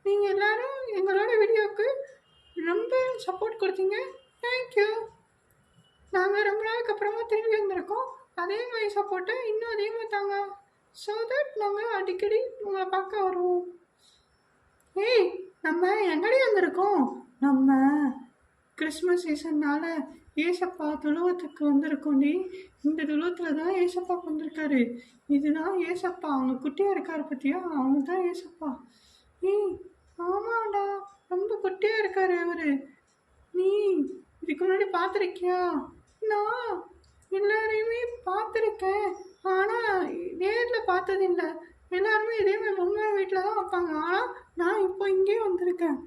நீங்கள் எல்லோரும் எங்களோட வீடியோவுக்கு ரொம்ப சப்போர்ட் கொடுத்தீங்க. தேங்க்யூ. நாங்கள் ரொம்ப நாளுக்கு அப்புறமா திரும்பி வந்திருக்கோம். அதே மாதிரி சப்போர்ட்டை இன்னும் அதே மாதிரி தாங்க. ஸோ தட் நாங்கள் அடிக்கடி உங்களை பார்க்க வருவோம். ஏய், நம்ம எங்கடி வந்திருக்கோம்? நம்ம கிறிஸ்மஸ் சீசன்னால் ஏசப்பா துழுவத்துக்கு வந்திருக்கோண்டி. இந்த துழுவத்தில் தான் ஏசப்பா வந்திருக்காரு. இதுதான் ஏசப்பா. அவங்க குட்டியாக இருக்காரு பற்றியா? அவங்க தான் ஏசப்பா. ஏய், ஆமாண்டா, ரொம்ப குட்டியாக இருக்காரு அவரு. நீ இதுக்கு முன்னாடி பார்த்துருக்கியா? நான் எல்லாரையுமே பார்த்துருக்கேன், ஆனால் நேரில் பார்த்ததில்லை. எல்லாருமே இதே மாதிரி பொம்மை வீட்டில் தான் வைப்பாங்க. ஆனால் நான் இப்போ இங்கே வந்திருக்கேன்.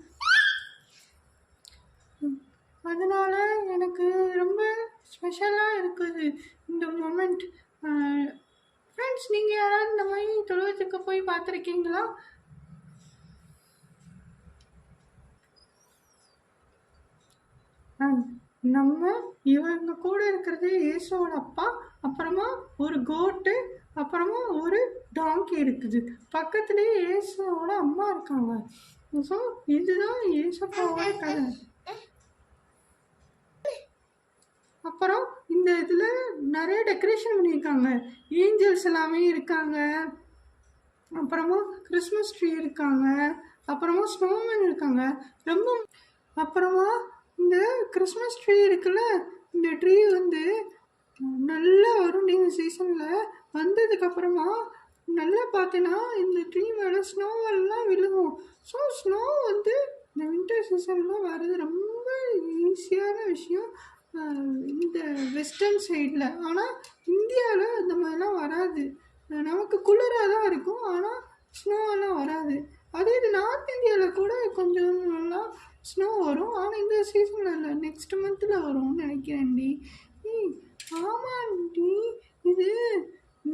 அதனால் எனக்கு ரொம்ப ஸ்பெஷலாக இருக்குது இந்த மொமெண்ட். ஃப்ரெண்ட்ஸ், நீங்கள் யாராவது இந்த மாதிரி தொழுவத்துக்கு போய் பார்த்துருக்கீங்களா? நம்ம இவங்க கூட இருக்கிறது இயேசுவோட அப்பா, அப்புறமா ஒரு கோட்டு, அப்புறமா ஒரு டாங்கி இருக்குது. பக்கத்துலேயே இயேசுவோட அம்மா இருக்காங்க. ஸோ இதுதான் இயேசப்பாவோட கதை. அப்புறம் இந்த இதில் நிறைய டெக்கரேஷன் பண்ணியிருக்காங்க. ஏஞ்சல்ஸ் எல்லாமே இருக்காங்க. அப்புறமா கிறிஸ்மஸ் ட்ரீ இருக்காங்க. அப்புறமா ஸ்னோமேன் இருக்காங்க. ரொம்ப அப்புறமா இந்த கிறிஸ்மஸ் ட்ரீ இருக்குல்ல, இந்த ட்ரீ வந்து நல்லா வரும். நீங்கள் சீசனில் வந்ததுக்கப்புறமா நல்லா பார்த்தீங்கன்னா இந்த ட்ரீ மேலே ஸ்னோவெல்லாம் விழுகும். ஸோ ஸ்னோ வந்து இந்த வின்டர் சீசன்லாம் வர்றது ரொம்ப ஈஸியான விஷயம் இந்த வெஸ்டர்ன் சைடில். ஆனால் இந்தியாவில் இந்த மாதிரிலாம் வராது. நமக்கு குளிராக தான் இருக்கும், ஆனால் ஸ்னோவெல்லாம் வராது. அதே இது நார்த் இந்தியாவில் கூட கொஞ்சம் நல்லா ஸ்னோ வரும், ஆனால் இந்த சீசனில் இல்லை, நெக்ஸ்ட் மந்தில் வரும்னு நினைக்கிறேன்டி. ஆமாண்டி, இது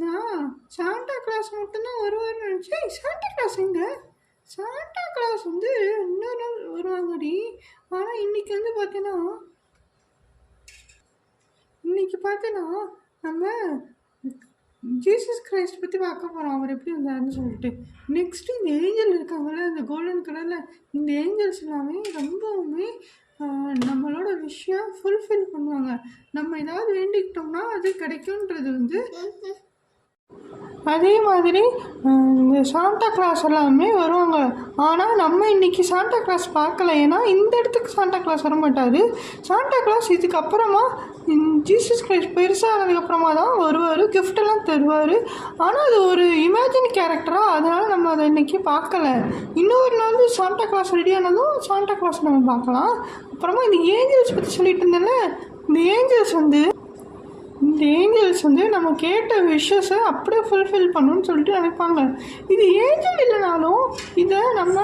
நான் சாண்டா கிளாஸ் மட்டும்தான் வருவார்னு நினச்சேன். சாண்டா கிளாஸ் எங்க? சாண்டா கிளாஸ் வந்து இன்னொரு நாள் வருவாங்கடி. ஆனால் இன்னைக்கு வந்து பார்த்தீங்கன்னா நம்ம ஜீசஸ் கிரைஸ்ட் பற்றி பார்க்க போகிறோம், அவர் எப்படி வந்தாருன்னு சொல்லிட்டு. நெக்ஸ்ட்டு இந்த ஏஞ்சல் இருக்காங்கள்ல, இந்த கோல்டன் கலரில், இந்த ஏஞ்சல்ஸ் எல்லாமே ரொம்பவுமே நம்மளோட விஷயம் ஃபுல்ஃபில் பண்ணுவாங்க. நம்ம ஏதாவது வேண்டிக்கிட்டோம்னா அது கிடைக்குன்றது வந்து. அதே மாதிரி இந்த சாண்டா கிளாஸ் எல்லாமே வருவாங்க. ஆனால் நம்ம இன்றைக்கி சாண்டா கிளாஸ் பார்க்கல, ஏன்னா இந்த இடத்துக்கு சாண்டா கிளாஸ் வர மாட்டாது. சாண்டா கிளாஸ் இதுக்கப்புறமா ஜீசஸ் கிரைஸ்ட் பெருசானதுக்கப்புறமா தான் வருவார், கிஃப்டெல்லாம் தருவார். ஆனால் அது ஒரு இமேஜின் கேரக்டராக, அதனால் நம்ம அதை இன்றைக்கி பார்க்கல. இன்னொரு நாள் சாண்டா கிளாஸ் ரெடி ஆனதும் சாண்டா கிளாஸ் நம்ம பார்க்கலாம். அப்புறமா இந்த ஏஞ்சல்ஸ் பற்றி சொல்லிட்டு இருந்தேன்ல, இந்த ஏஞ்சல்ஸ் வந்து நம்ம கேட்ட விஷஸை அப்படியே ஃபுல்ஃபில் பண்ணணும்னு சொல்லிட்டு நினைப்பாங்க. இது ஏஞ்சல் இல்லைனாலும் இதை நம்ம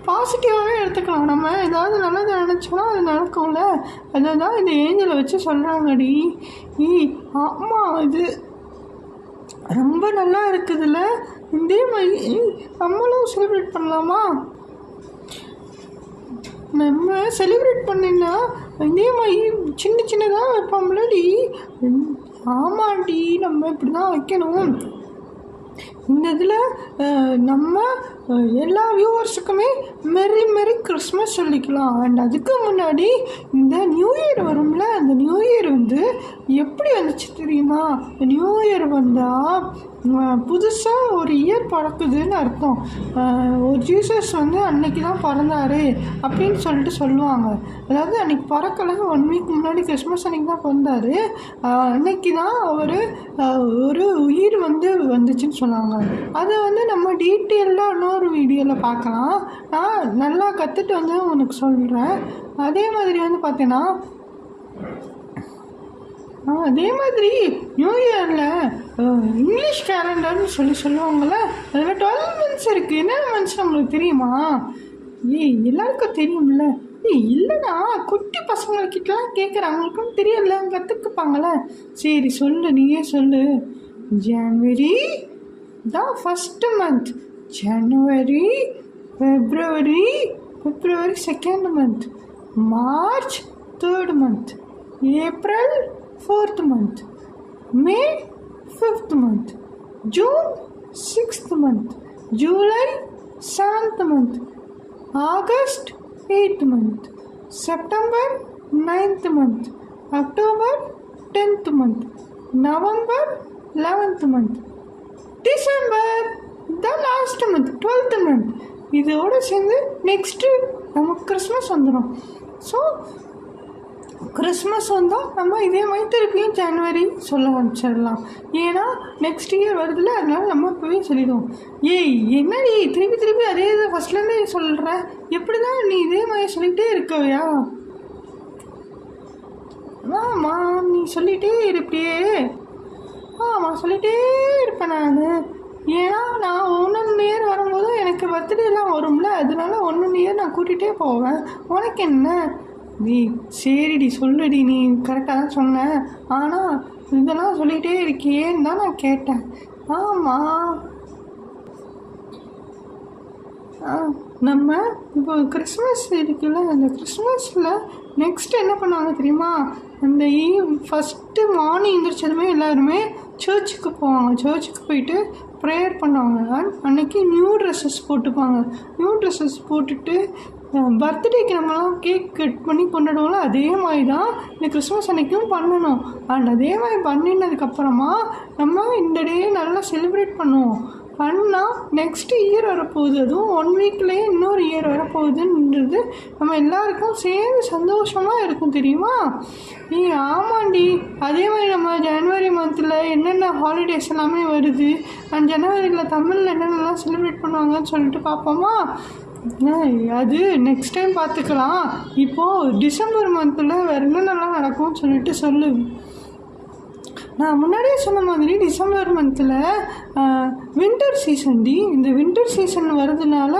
பாசிட்டிவாகவே எடுத்துக்கலாம். நம்ம ஏதாவது நல்லதை நினச்சோன்னா அது நடக்கும்ல, அதை தான் இந்த ஏஞ்சலை வச்சு சொல்கிறாங்கடி. ஆமாம், இது ரொம்ப நல்லா இருக்குதுல்ல. இதே மாதிரி நம்மளும் செலிப்ரேட் பண்ணலாமா? நம்ம செலிப்ரேட் பண்ணினா இதே மாதிரி சின்னதாக வைப்போம்லடி. ஆமாண்டி, நம்ம இப்படி தான் வைக்கணும். இந்த இதில் நம்ம எல்லா வியூவர்ஸுக்குமே மெரி கிறிஸ்மஸ் சொல்லிக்கலாம். அண்ட் அதுக்கு முன்னாடி இந்த நியூ இயர் வரும்ல, அந்த நியூ இயர் வந்து எப்படி வந்துச்சு தெரியுமா? நியூ இயர் வந்தால் புதுசாக ஒரு இயர் பிறக்குதுன்னு அர்த்தம். ஒரு ஜீசஸ் வந்து அன்னைக்கு தான் பிறந்தாரு அப்படின்னு சொல்லிட்டு சொல்லுவாங்க. அதாவது அன்றைக்கி பிறக்கலை, 1 வீக் முன்னாடி கிறிஸ்மஸ் அன்றைக்கி தான் பிறந்தார். அன்னைக்கு தான் ஒரு உயிர் வந்துச்சுன்னு சொன்னாங்க. அதை வந்து நம்ம டீட்டெயிலாக இன்னொரு வீடியோவில் பார்க்கலாம். நான் நல்லா கற்றுட்டு வந்து உனக்கு சொல்கிறேன். அதே மாதிரி வந்து பார்த்தீங்கன்னா, அதே மாதிரி நியூ இயரில் இங்கிலீஷ் கேலண்டர்னு சொல்லுவாங்கள்ல, அதில் 12 மந்த்ஸ் இருக்குது. என்னென்ன மந்த்ஸ் நம்மளுக்கு தெரியுமா? எல்லாருக்கும் தெரியும்ல. இல்லைனா குட்டி பசங்கக்கிட்டலாம் கேட்குறேன், அவங்களுக்கும் தெரியல, அவங்க கற்றுக்குப்பாங்களே. சரி சொல்லு, நீயே சொல்லு. ஜனவரி தான் first month, January, February 2nd month, March 3rd month, April 4th month, May 5th month, June 6th month, July 7th month, August 8th month, September 9th month, October 10th month, November 11th month, December the last month 12th month. இதோடு சேர்ந்து next நமக்கு Christmas வந்துடும். So Christmas வந்தால் நம்ம இதே மாதிரி திருப்பியும் ஜனவரி சொல்ல ஆரம்பிச்சிடலாம். ஏன்னா நெக்ஸ்ட் இயர் வருதுல்ல, அதனால நம்ம இப்போவே சொல்லிடுவோம். ஏய் என்னடி திருப்பி அதே இதை ஃபஸ்ட்லேருந்தே சொல்கிற, எப்படி தான் நீ இதே மாதிரி சொல்லிகிட்டே இருக்கவையா? ஆமாம், நீ சொல்லிகிட்டே இருப்பியே. ஆமாம், சொல்லிகிட்டே இருப்பேன் நான். ஏன்னா நான் 1 இயர் வரும்போது எனக்கு பர்த்டேலாம் வரும்ல, அதனால 1 இயர் நான் கூட்டிகிட்டே போவேன். உனக்கு என்ன? நீ சரிடி சொல்லுடி, நீ கரெக்டாக தான் சொன்ன, ஆனால் இதெல்லாம் சொல்லிகிட்டே இருக்கியேன்னு தான் நான் கேட்டேன். ஆமாம், நம்ம இப்போ கிறிஸ்மஸ் இருக்குல்ல, அந்த கிறிஸ்மஸில் நெக்ஸ்ட் என்ன பண்ணுவாங்க தெரியுமா? அந்த ஃபஸ்ட்டு மார்னிங் எழுந்திரிச்சதுமே எல்லாருமே சர்ச்சுக்கு போவாங்க. சர்ச்சுக்கு போயிட்டு ப்ரேயர் பண்ணுவாங்க. அன்றைக்கி நியூ ட்ரெஸ்ஸஸ் போட்டுப்பாங்க. நியூ ட்ரெஸ்ஸஸ் போட்டுட்டு பர்த்டேக்கு நம்மளாம் கேக் கட் பண்ணி கொண்டாடுவோம்ல, அதே மாதிரி தான் இந்த கிறிஸ்மஸ் அன்றைக்கும் பண்ணணும். அண்ட் அதே மாதிரி பண்ணினதுக்கப்புறமா நம்ம இந்த டே நல்லா செலிப்ரேட் பண்ணுவோம். பண்ணால் நெக்ஸ்ட் இயர் வரப்போகுது, அதுவும் 1 வீக்லேயே இன்னொரு இயர் வரப்போகுதுன்றது நம்ம எல்லாருக்கும் சேர்ந்து சந்தோஷமாக இருக்கும் தெரியுமா? நீ ஆமாண்டி. அதே மாதிரி நம்ம ஜனவரி மந்தில் என்னென்ன ஹாலிடேஸ் எல்லாமே வருது, அண்ட் ஜனவரியில் தமிழில் என்னென்னலாம் செலிப்ரேட் பண்ணுவாங்கன்னு சொல்லிட்டு பார்ப்போமா? அது நெக்ஸ்ட் டைம் பார்த்துக்கலாம். இப்போது டிசம்பர் மந்தில் வேறு என்னென்னலாம் நடக்கும்னு சொல்லிட்டு சொல்லு. நான் முன்னாடியே சொன்ன மாதிரி டிசம்பர் மந்தில் வின்டர் சீசன்டி. இந்த வின்டர் சீசன் வர்றதுனால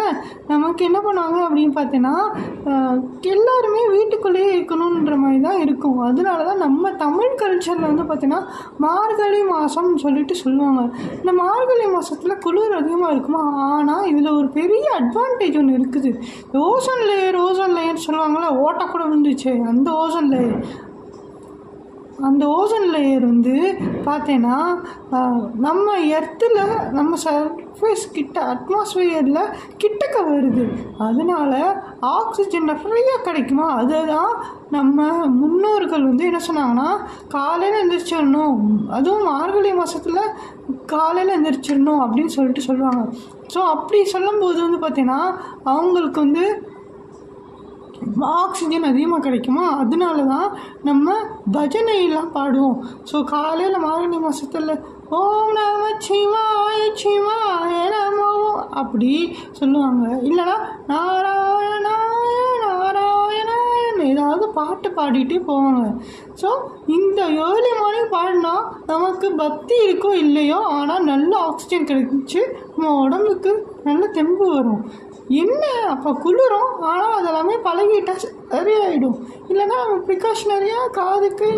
நமக்கு என்ன பண்ணுவாங்க அப்படின்னு பார்த்தீங்கன்னா, எல்லாருமே வீட்டுக்குள்ளேயே இருக்கணுன்ற மாதிரி தான் இருக்கும். அதனால தான் நம்ம தமிழ் கல்ச்சரில் வந்து பார்த்திங்கன்னா மார்கழி மாதம்னு சொல்லிட்டு சொல்லுவாங்க. இந்த மார்கழி மாதத்தில் குளிர் அதிகமாக இருக்குமா, ஆனால் இதில் ஒரு பெரிய அட்வான்டேஜ் ஒன்று இருக்குது. ஓசோன் லேயர் சொல்லுவாங்கள்ல, ஓட்டை கூட விழுந்துச்சு, அந்த ஓசோன் லேயர் வந்து பார்த்தேன்னா நம்ம எர்த்தில் நம்ம சர்ஃபேஸ் கிட்ட அட்மாஸ்பியரில் கிட்டக்க வருது. அதனால ஆக்சிஜன் நிறையா கிடைக்குமா. அதை தான் நம்ம முன்னோர்கள் வந்து என்ன சொன்னாங்கன்னா, காலையில் எந்திரிச்சிடணும், அதுவும் மார்கழி மாதத்தில் காலையில் எந்திரிச்சிடணும் அப்படின்னு சொல்லிட்டு சொல்லுவாங்க. ஸோ அப்படி சொல்லும்போது வந்து பார்த்தீங்கன்னா அவங்களுக்கு வந்து ஆக்சிஜன் அதிகமாக கிடைக்குமா. அதனால தான் நம்ம பஜனையெல்லாம் பாடுவோம். ஸோ காலையில் மார்கழி மாதத்தில் ஓம் நம சிவாய சிவாய நமோ அப்படி சொல்லுவாங்க. இல்லைனா நாராயணாய நாராயணாயன் ஏதாவது பாட்டு பாடிட்டே போவாங்க. ஸோ இந்த ஏர்லி மார்னிங் பாடினா நமக்கு பக்தி இருக்கோ இல்லையோ, ஆனால் நல்ல ஆக்சிஜன் கிடைச்சி நம்ம உடம்புக்கு நல்ல தெம்பு வரும். என்ன அப்போ குளிரும், ஆனால் அதெல்லாமே பழகிட்டால் சரியாயிடும். இல்லைன்னா நம்ம ப்ரிகாஷனரியாக காதுக்கு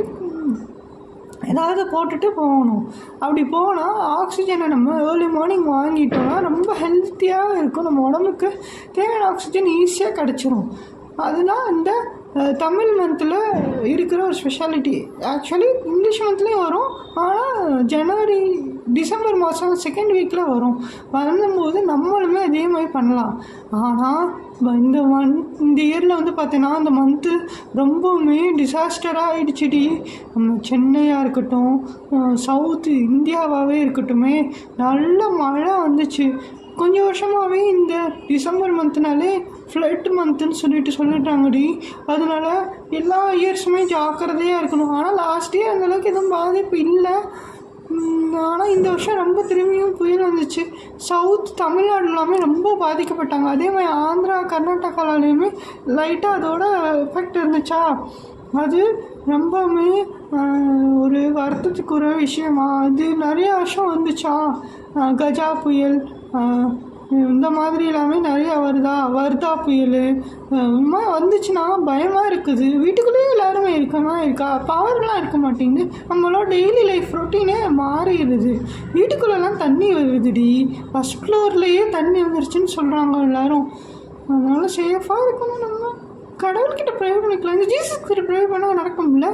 ஏதாவது போட்டுட்டு போகணும். அப்படி போனால் ஆக்சிஜனை நம்ம ஏர்லி மார்னிங் வாங்கிட்டோம்னா ரொம்ப ஹெல்த்தியாக இருக்கும். நம்ம உடம்புக்கு தேவையான ஆக்சிஜன் ஈஸியாக கிடச்சிரும். அதுதான் இந்த தமிழ் மந்தில் இருக்கிற ஒரு ஸ்பெஷாலிட்டி. ஆக்சுவலி இங்கிலீஷ் மந்த்லேயும் வரும், ஆனால் டிசம்பர் மாதம் 2nd வீக்கில் வரும்போது நம்மளுமே அதே மாதிரி பண்ணலாம். ஆனால் இந்த இயரில் வந்து பார்த்தீங்கன்னா அந்த மந்த்து ரொம்பவுமே டிசாஸ்டராக ஆகிடுச்சிடி. நம்ம சென்னையாக இருக்கட்டும், சவுத்து இந்தியாவாகவே இருக்கட்டுமே, நல்ல மழை வந்துச்சு. கொஞ்சம் வருஷமாகவே இந்த டிசம்பர் மந்த்னாலே ஃப்ளட் மந்த்துன்னு சொல்லிட்டாங்கடி. அதனால எல்லா இயர்ஸுமே ஜாக்கிரதையாக இருக்கணும். ஆனால் லாஸ்ட் இயர் அந்தளவுக்கு எதுவும் பாதிப்பு இல்லை. ஆனால் இந்த வருஷம் ரொம்ப திரும்பியும் புயல் வந்துச்சு. சவுத் தமிழ்நாடு எல்லாமே ரொம்ப பாதிக்கப்பட்டாங்க. அதே மாதிரி ஆந்திரா கர்நாடகாலையுமே லைட்டாக அதோட எஃபெக்ட் இருந்துச்சா. அது ரொம்பவுமே ஒரு வருத்தத்துக்குரிய விஷயமா. அது நிறையா வருஷம் வந்துச்சா. கஜா புயல் இந்த மாதிரி எல்லாமே நிறையா வருதா புயல் வந்துச்சுன்னா பயமாக இருக்குது. வீட்டுக்குள்ளேயே எல்லாருமே இருக்கா, பவர்லாம் இருக்க மாட்டேங்குது. நம்மளோட டெய்லி லைஃப் ரொட்டீனே மாறிடுது. வீட்டுக்குள்ளெல்லாம் தண்ணி வருதுடி. ஃபஸ்ட் ஃப்ளோர்லேயே தண்ணி வந்துருச்சுன்னு சொல்கிறாங்க எல்லோரும். அதனால் சேஃபாக இருக்கணும் நம்ம. கடவுள்கிட்ட ப்ரே பண்ணிக்கலாம். இந்த ஜீசஸ் கிட்ட ப்ரே பண்ணால் நடக்கும்ல?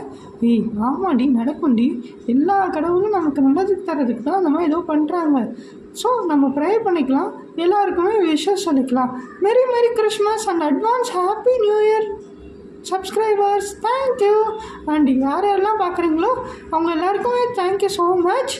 ஏய் ஆமாடி, நடக்கும்டி. எல்லா கடவுளும் நமக்கு நல்லதுக்கு தரதுக்கு தான் அந்த மாதிரி ஏதோ பண்ணுறாங்க. ஸோ நம்ம ப்ரே பண்ணிக்கலாம், எல்லாருக்குமே விஷஸ் சொல்லிக்கலாம். Merry merry Christmas and advance happy new year subscribers. Thank you. And யாரெல்லாம் பார்க்குறீங்களோ அவங்க எல்லாருக்குமே தேங்க்யூ ஸோ மச்.